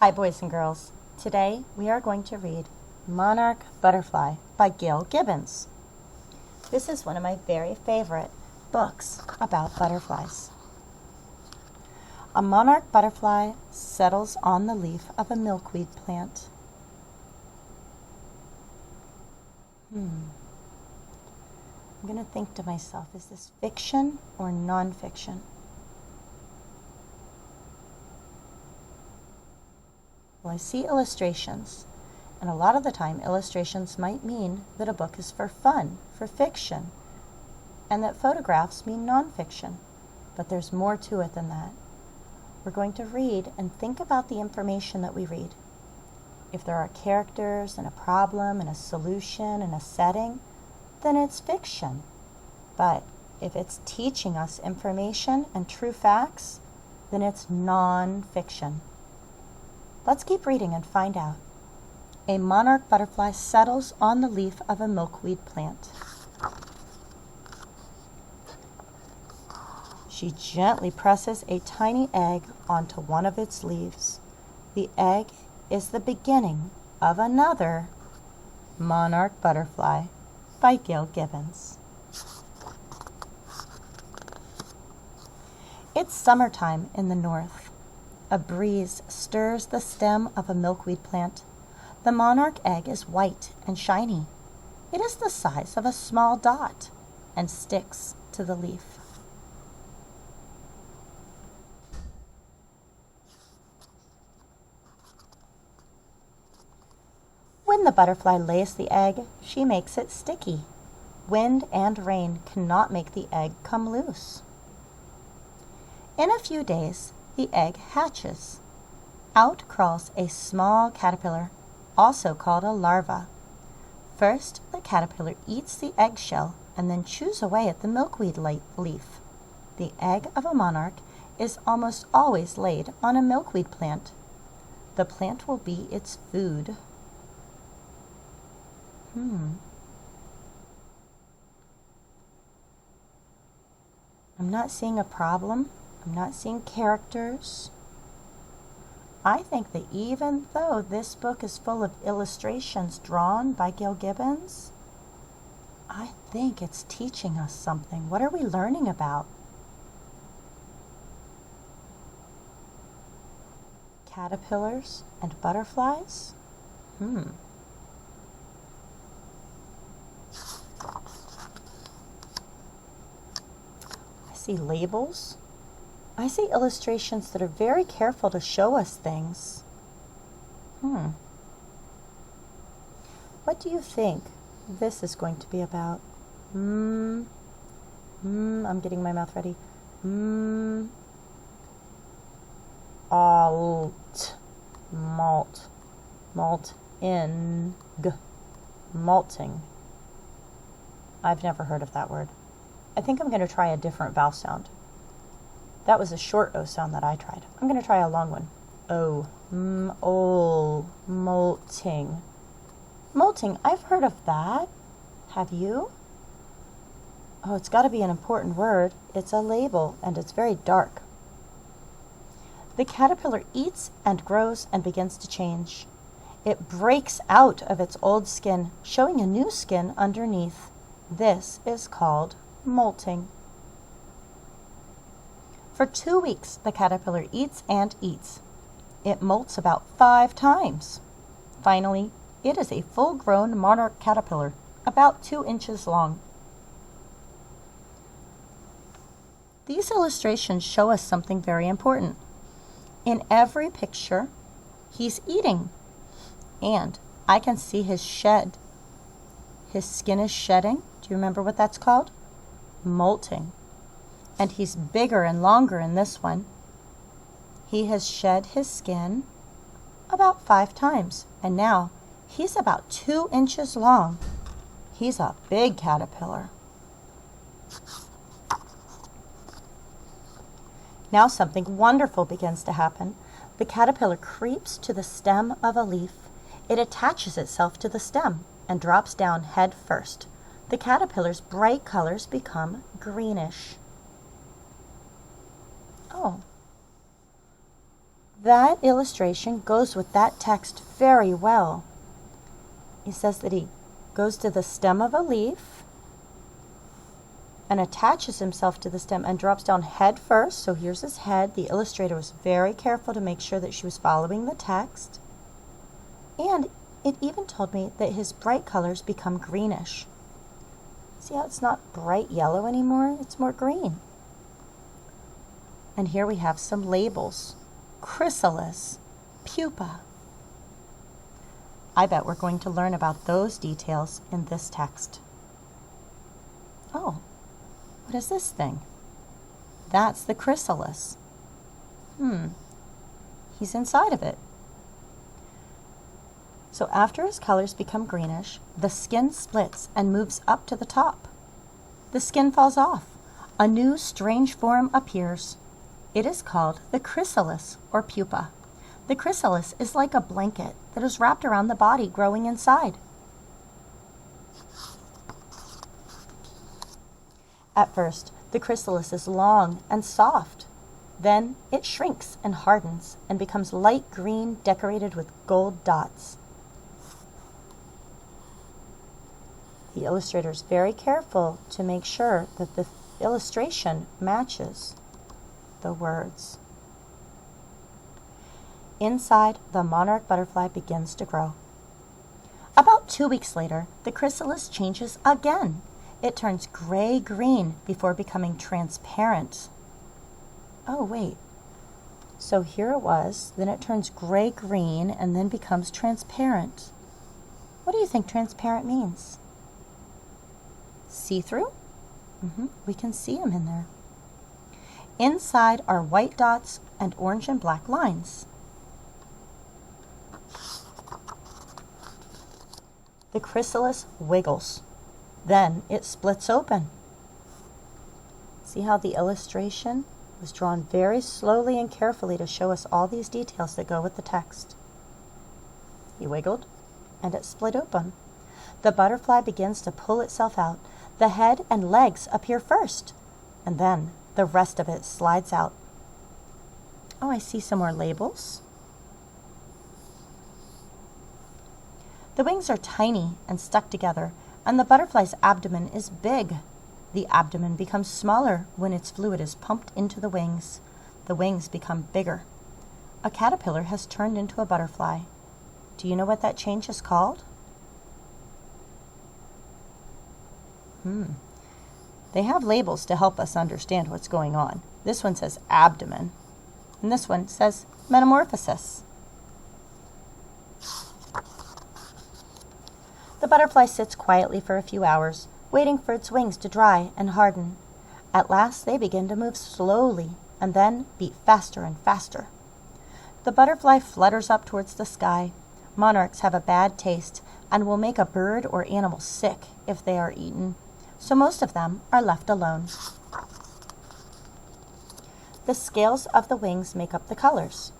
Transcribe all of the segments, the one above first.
Hi boys and girls. Today we are going to read Monarch Butterfly by Gail GIbbons. This is one of my very favorite books about butterflies. A monarch butterfly settles on the leaf of a milkweed plant. I'm going to think to myself, is this fiction or non-fiction? Well, I see illustrations, and a lot of the time illustrations might mean that a book is for fun, for fiction, and that photographs mean nonfiction. But there's more to it than that. We're going to read and think about the information that we read. If there are characters and a problem and a solution and a setting, then it's fiction. But if it's teaching us information and true facts, then it's non-fiction. Let's keep reading and find out. A monarch butterfly settles on the leaf of a milkweed plant. She gently presses a tiny egg onto one of its leaves. The egg is the beginning of another monarch butterfly by Gail GIbbons. It's summertime in the north. A breeze stirs the stem of a milkweed plant. The monarch egg is white and shiny. It is the size of a small dot and sticks to the leaf. When the butterfly lays the egg, she makes it sticky. Wind and rain cannot make the egg come loose. In a few days, the egg hatches. Out crawls a small caterpillar, also called a larva. First, the caterpillar eats the eggshell and then chews away at the milkweed leaf. The egg of a monarch is almost always laid on a milkweed plant. The plant will be its food. I'm not seeing a problem. I'm not seeing characters. I think that even though this book is full of illustrations drawn by Gail GIbbons, I think it's teaching us something. What are we learning about? Caterpillars and butterflies? I see labels. I see illustrations that are very careful to show us things. What do you think this is going to be about? I'm getting my mouth ready. Molting. I've never heard of that word. I think I'm going to try a different vowel sound. That was a short O sound that I tried. I'm going to try a long one. Molting. Molting, I've heard of that. Have you? Oh, it's got to be an important word. It's a label, and it's very dark. The caterpillar eats and grows and begins to change. It breaks out of its old skin, showing a new skin underneath. This is called molting. For 2 weeks, the caterpillar eats and eats. It molts about 5 times. Finally, it is a full-grown monarch caterpillar, about 2 inches long. These illustrations show us something very important. In every picture, he's eating, and I can see his shed. His skin is shedding. Do you remember what that's called? Molting. And he's bigger and longer in this one. He has shed his skin about 5 times, and now he's about 2 inches long. He's a big caterpillar. Now something wonderful begins to happen. The caterpillar creeps to the stem of a leaf. It attaches itself to the stem and drops down head first. The caterpillar's bright colors become greenish. Oh, That illustration goes with that text very well. He says that he goes to the stem of a leaf and attaches himself to the stem and drops down head first. So here's his head. The illustrator was very careful to make sure that she was following the text. And it even told me that his bright colors become greenish. See how it's not bright yellow anymore? It's more green. And here we have some labels. Chrysalis Pupa. I bet we're going to learn about those details in this text. Oh, what is this thing? That's the chrysalis. He's inside of it. So after his colors become greenish, the skin splits and moves up to the top. The skin falls off. A new strange form appears. It is called the chrysalis or pupa. The chrysalis is like a blanket that is wrapped around the body growing inside. At first, the chrysalis is long and soft. Then it shrinks and hardens and becomes light green, decorated with gold dots. The illustrator is very careful to make sure that the illustration matches the words. Inside, the monarch butterfly begins to grow. About 2 weeks later, the chrysalis changes again. It turns gray-green before becoming transparent. Oh, wait. So here it was, then it turns gray-green and then becomes transparent. What do you think transparent means? See-through? We can see him in there. Inside are white dots and orange and black lines. The chrysalis wiggles. Then it splits open. See how the illustration was drawn very slowly and carefully to show us all these details that go with the text. He wiggled, and it split open. The butterfly begins to pull itself out. The head and legs appear first, and then the rest of it slides out. Oh, I see some more labels. The wings are tiny and stuck together, and the butterfly's abdomen is big. The abdomen becomes smaller when its fluid is pumped into the wings. The wings become bigger. A caterpillar has turned into a butterfly. Do you know what that change is called? They have labels to help us understand what's going on. This one says abdomen, and this one says metamorphosis. The butterfly sits quietly for a few hours, waiting for its wings to dry and harden. At last they begin to move slowly and then beat faster and faster. The butterfly flutters up towards the sky. Monarchs have a bad taste and will make a bird or animal sick if they are eaten, so most of them are left alone. The scales of the wings make up the colors.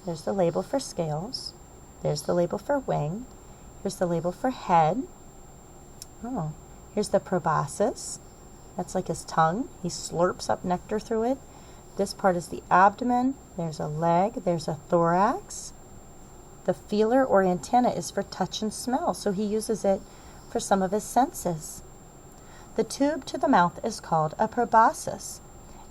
There's the label for scales. There's the label for wing. Here's the label for head. Oh, here's the proboscis. That's like his tongue. He slurps up nectar through it. This part is the abdomen. There's a leg. There's a thorax. The feeler or antenna is for touch and smell, so he uses it for some of his senses. The tube to the mouth is called a proboscis.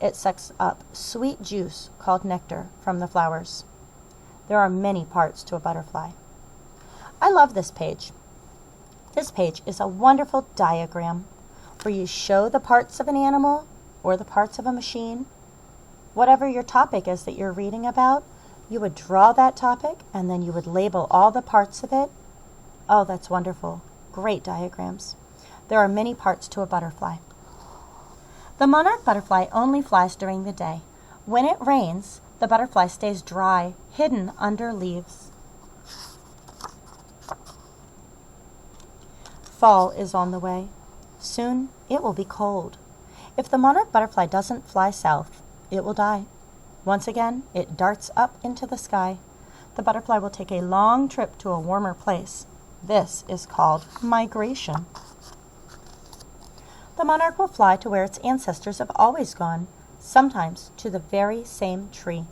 It sucks up sweet juice called nectar from the flowers. There are many parts to a butterfly. I love this page. This page is a wonderful diagram where you show the parts of an animal or the parts of a machine. Whatever your topic is that you're reading about, you would draw that topic and then you would label all the parts of it. Oh, that's wonderful. Great diagrams. There are many parts to a butterfly. The monarch butterfly only flies during the day. When it rains, the butterfly stays dry, hidden under leaves. Fall is on the way. Soon it will be cold. If the monarch butterfly doesn't fly south, it will die. Once again, it darts up into the sky. The butterfly will take a long trip to a warmer place. This is called migration. The monarch will fly to where its ancestors have always gone, sometimes to the very same tree.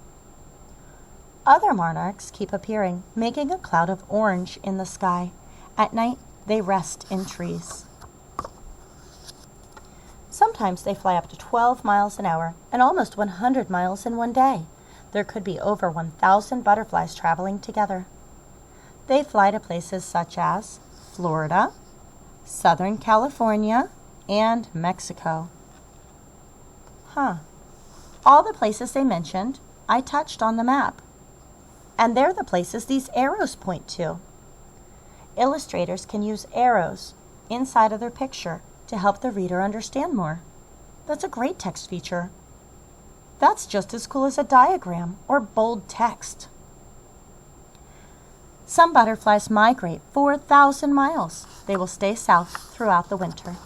Other monarchs keep appearing, making a cloud of orange in the sky. At night, they rest in trees. Sometimes they fly up to 12 miles an hour and almost 100 miles in one day. There could be over 1,000 butterflies traveling together. They fly to places such as Florida, Southern California, and Mexico. All the places they mentioned, I touched on the map. And they're the places these arrows point to. Illustrators can use arrows inside of their picture to help the reader understand more. That's a great text feature. That's just as cool as a diagram or bold text. Some butterflies migrate 4,000 miles. They will stay south throughout the winter.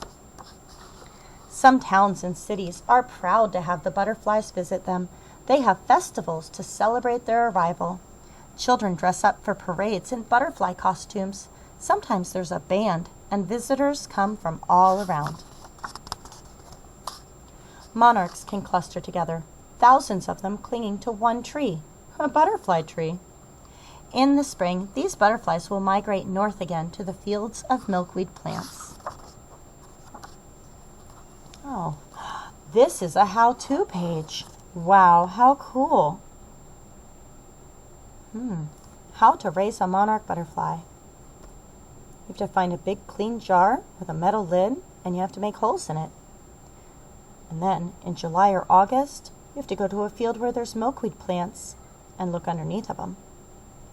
Some towns and cities are proud to have the butterflies visit them. They have festivals to celebrate their arrival. Children dress up for parades in butterfly costumes. Sometimes there's a band, and visitors come from all around. Monarchs can cluster together, thousands of them clinging to one tree, a butterfly tree. In the spring, these butterflies will migrate north again to the fields of milkweed plants. Oh, this is a how-to page. Wow, how cool. How to raise a monarch butterfly. You have to find a big clean jar with a metal lid, and you have to make holes in it. And then, in July or August, you have to go to a field where there's milkweed plants and look underneath of them.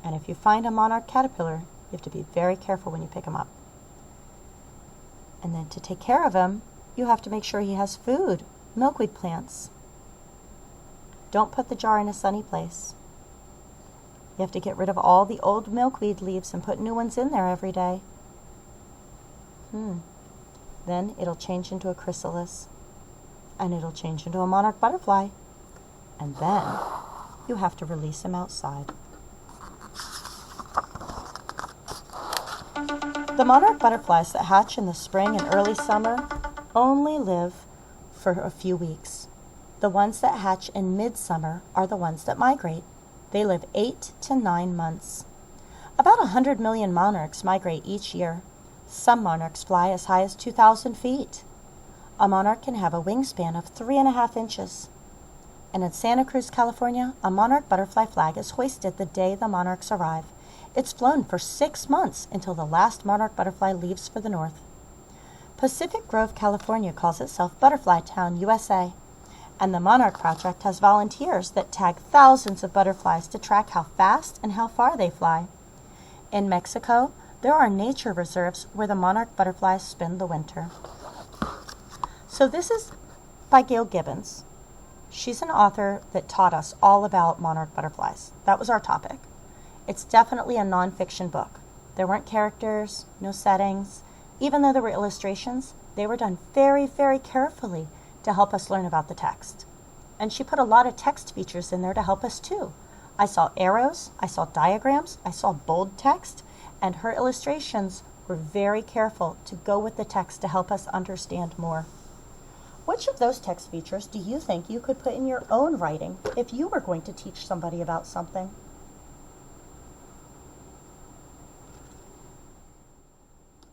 And if you find a monarch caterpillar, you have to be very careful when you pick him up. And then to take care of him, you have to make sure he has food, milkweed plants. Don't put the jar in a sunny place. You have to get rid of all the old milkweed leaves and put new ones in there every day. Then it'll change into a chrysalis, and it'll change into a monarch butterfly, and then you have to release him outside. The monarch butterflies that hatch in the spring and early summer only live for a few weeks. The ones that hatch in midsummer are the ones that migrate. They live 8 to 9 months. About 100 million monarchs migrate each year. Some monarchs fly as high as 2,000 feet. A monarch can have a wingspan of 3.5 inches. And in Santa Cruz, California, a monarch butterfly flag is hoisted the day the monarchs arrive. It's flown for 6 months until the last monarch butterfly leaves for the north. Pacific Grove, California calls itself Butterfly Town, USA. And the Monarch Project has volunteers that tag thousands of butterflies to track how fast and how far they fly. In Mexico, there are nature reserves where the monarch butterflies spend the winter. So this is by Gail GIbbons. She's an author that taught us all about monarch butterflies. That was our topic. It's definitely a nonfiction book. There weren't characters, no settings. Even though there were illustrations, they were done very, very carefully to help us learn about the text. And she put a lot of text features in there to help us too. I saw arrows, I saw diagrams, I saw bold text, and her illustrations were very careful to go with the text to help us understand more. Which of those text features do you think you could put in your own writing if you were going to teach somebody about something?